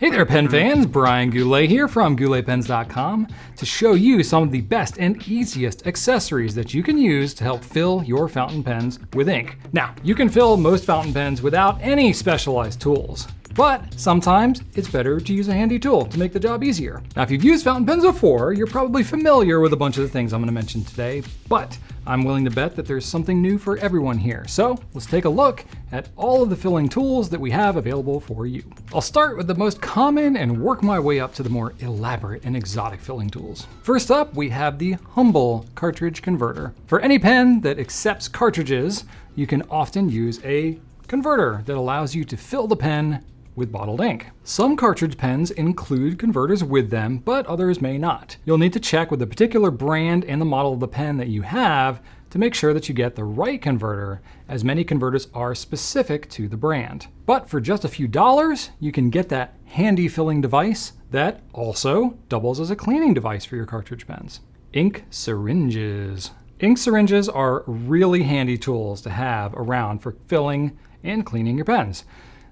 Hey there, pen fans! Brian Goulet here from GouletPens.com to show you some of the best and easiest accessories that you can use to help fill your fountain pens with ink. Now, you can fill most fountain pens without any specialized tools, but sometimes it's better to use a handy tool to make the job easier. Now, if you've used fountain pens before, you're probably familiar with a bunch of the things I'm going to mention today, but I'm willing to bet that there's something new for everyone here. So let's take a look at all of the filling tools that we have available for you. I'll start with the most common and work my way up to the more elaborate and exotic filling tools. First up, we have the humble Cartridge Converter. For any pen that accepts cartridges, you can often use a converter that allows you to fill the pen with bottled ink. Some cartridge pens include converters with them, but others may not. You'll need to check with the particular brand and the model of the pen that you have to make sure that you get the right converter, as many converters are specific to the brand. But for just a few dollars, you can get that handy filling device that also doubles as a cleaning device for your cartridge pens. Ink syringes. Ink syringes are really handy tools to have around for filling and cleaning your pens.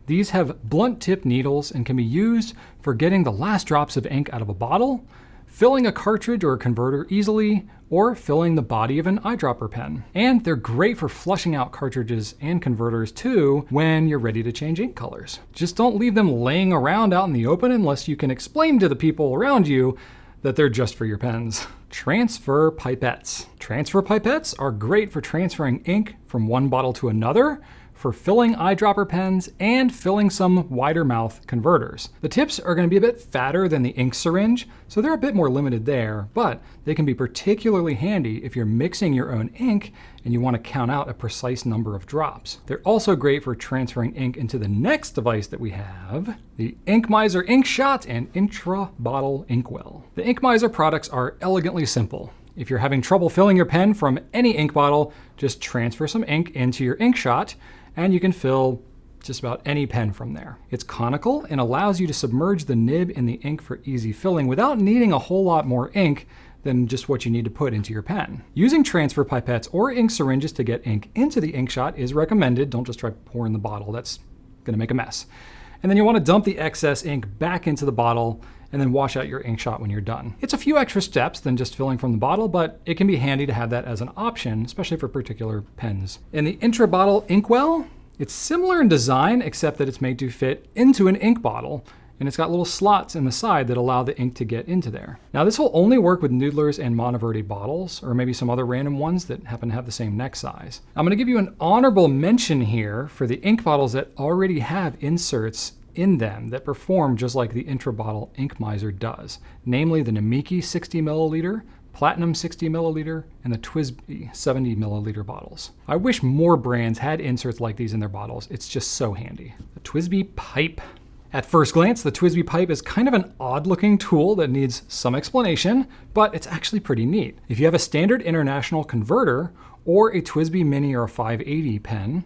These have blunt tip needles and can be used for getting the last drops of ink out of a bottle, filling a cartridge or a converter easily, or filling the body of an eyedropper pen. And they're great for flushing out cartridges and converters too when you're ready to change ink colors. Just don't leave them laying around out in the open unless you can explain to the people around you that they're just for your pens. Transfer pipettes. Transfer pipettes are great for transferring ink from one bottle to another, for filling eyedropper pens and filling some wider mouth converters. The tips are going to be a bit fatter than the ink syringe, so they're a bit more limited there, but they can be particularly handy if you're mixing your own ink and you want to count out a precise number of drops. They're also great for transferring ink into the next device that we have, the Ink Miser Ink Shot and Intra-Bottle Inkwell. The Ink Miser products are elegantly simple. If you're having trouble filling your pen from any ink bottle, just transfer some ink into your ink shot and you can fill just about any pen from there. It's conical and allows you to submerge the nib in the ink for easy filling without needing a whole lot more ink than just what you need to put into your pen. Using transfer pipettes or ink syringes to get ink into the ink shot is recommended. Don't just try pouring the bottle. That's gonna make a mess. And then you want to dump the excess ink back into the bottle and then wash out your ink shot when you're done. It's a few extra steps than just filling from the bottle, but it can be handy to have that as an option, especially for particular pens. In the Intra-Bottle Inkwell, it's similar in design, except that it's made to fit into an ink bottle, and it's got little slots in the side that allow the ink to get into there. Now, this will only work with Noodlers and Monteverdi bottles, or maybe some other random ones that happen to have the same neck size. I'm gonna give you an honorable mention here for the ink bottles that already have inserts in them that perform just like the Intra-Bottle Ink Miser does, namely the Namiki 60 milliliter, Platinum 60 milliliter, and the TWSBI 70 milliliter bottles. I wish more brands had inserts like these in their bottles. It's just so handy. The TWSBI Pipe. At first glance, the TWSBI Pipe is kind of an odd looking tool that needs some explanation, but it's actually pretty neat. If you have a standard international converter or a TWSBI Mini or a 580 pen,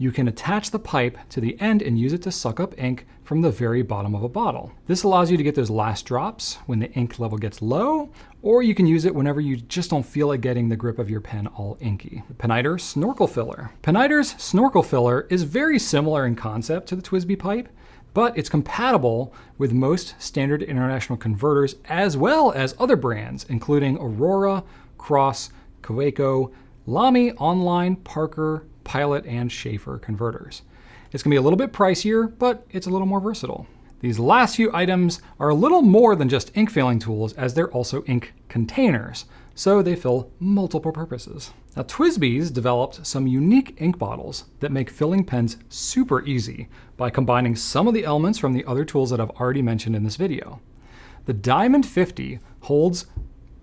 you can attach the pipe to the end and use it to suck up ink from the very bottom of a bottle. This allows you to get those last drops when the ink level gets low, or you can use it whenever you just don't feel like getting the grip of your pen all inky. The Pineider Snorkel Filler. Pineider's Snorkel Filler is very similar in concept to the TWSBI Pipe, but it's compatible with most standard international converters as well as other brands, including Aurora, Cross, Kaweco, Lamy, Online, Parker, Pilot, and Schaefer converters. It's gonna be a little bit pricier, but it's a little more versatile. These last few items are a little more than just ink filling tools, as they're also ink containers, so they fill multiple purposes. Now, TWSBI's developed some unique ink bottles that make filling pens super easy by combining some of the elements from the other tools that I've already mentioned in this video. The Diamond 50 holds,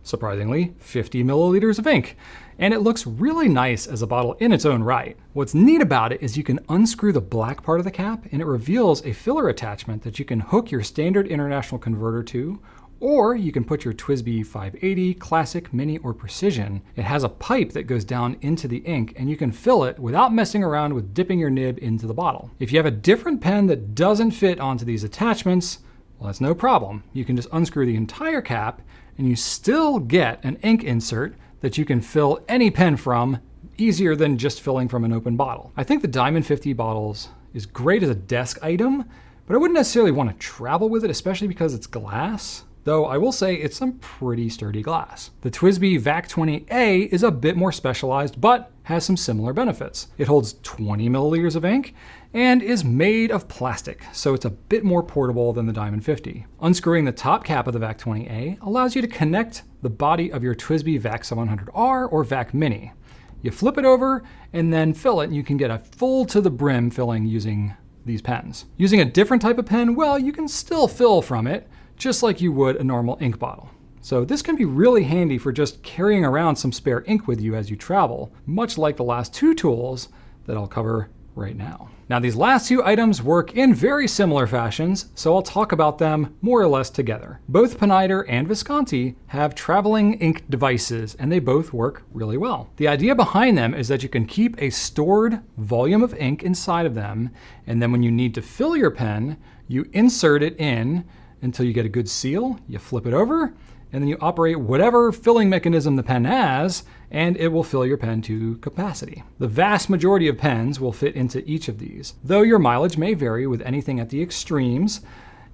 surprisingly, 50 milliliters of ink, and it looks really nice as a bottle in its own right. What's neat about it is you can unscrew the black part of the cap and it reveals a filler attachment that you can hook your standard international converter to, or you can put your TWSBI 580, Classic, Mini, or Precision. It has a pipe that goes down into the ink and you can fill it without messing around with dipping your nib into the bottle. If you have a different pen that doesn't fit onto these attachments, well, that's no problem. You can just unscrew the entire cap and you still get an ink insert that you can fill any pen from, easier than just filling from an open bottle. I think the Diamond 50 bottles is great as a desk item, but I wouldn't necessarily want to travel with it, especially because it's glass. Though I will say it's some pretty sturdy glass. The TWSBI Vac20A is a bit more specialized, but has some similar benefits. It holds 20 milliliters of ink and is made of plastic, so it's a bit more portable than the Diamond 50. Unscrewing the top cap of the Vac20A allows you to connect the body of your TWSBI Vac700R or Vac Mini. You flip it over and then fill it, and you can get a full to the brim filling using these pens. Using a different type of pen, well, you can still fill from it, just like you would a normal ink bottle. So this can be really handy for just carrying around some spare ink with you as you travel, much like the last two tools that I'll cover right now. Now these last two items work in very similar fashions, so I'll talk about them more or less together. Both Pineider and Visconti have traveling ink devices, and they both work really well. The idea behind them is that you can keep a stored volume of ink inside of them, and then when you need to fill your pen, you insert it in until you get a good seal, you flip it over, and then you operate whatever filling mechanism the pen has, and it will fill your pen to capacity. The vast majority of pens will fit into each of these, though your mileage may vary with anything at the extremes,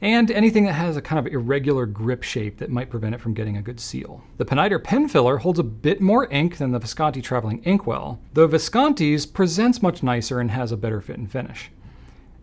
and anything that has a kind of irregular grip shape that might prevent it from getting a good seal. The Pineider pen filler holds a bit more ink than the Visconti traveling Inkwell, though Visconti's presents much nicer and has a better fit and finish.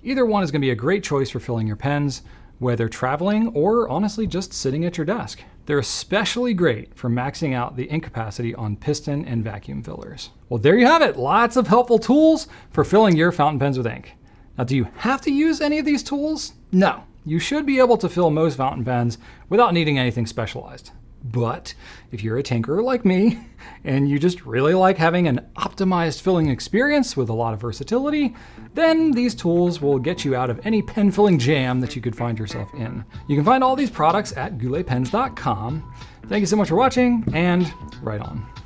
Either one is going to be a great choice for filling your pens, whether traveling or honestly just sitting at your desk. They're especially great for maxing out the ink capacity on piston and vacuum fillers. Well, there you have it. Lots of helpful tools for filling your fountain pens with ink. Now, do you have to use any of these tools? No. You should be able to fill most fountain pens without needing anything specialized. But if you're a tinkerer like me, and you just really like having an optimized filling experience with a lot of versatility, then these tools will get you out of any pen filling jam that you could find yourself in. You can find all these products at gouletpens.com. Thank you so much for watching, and right on.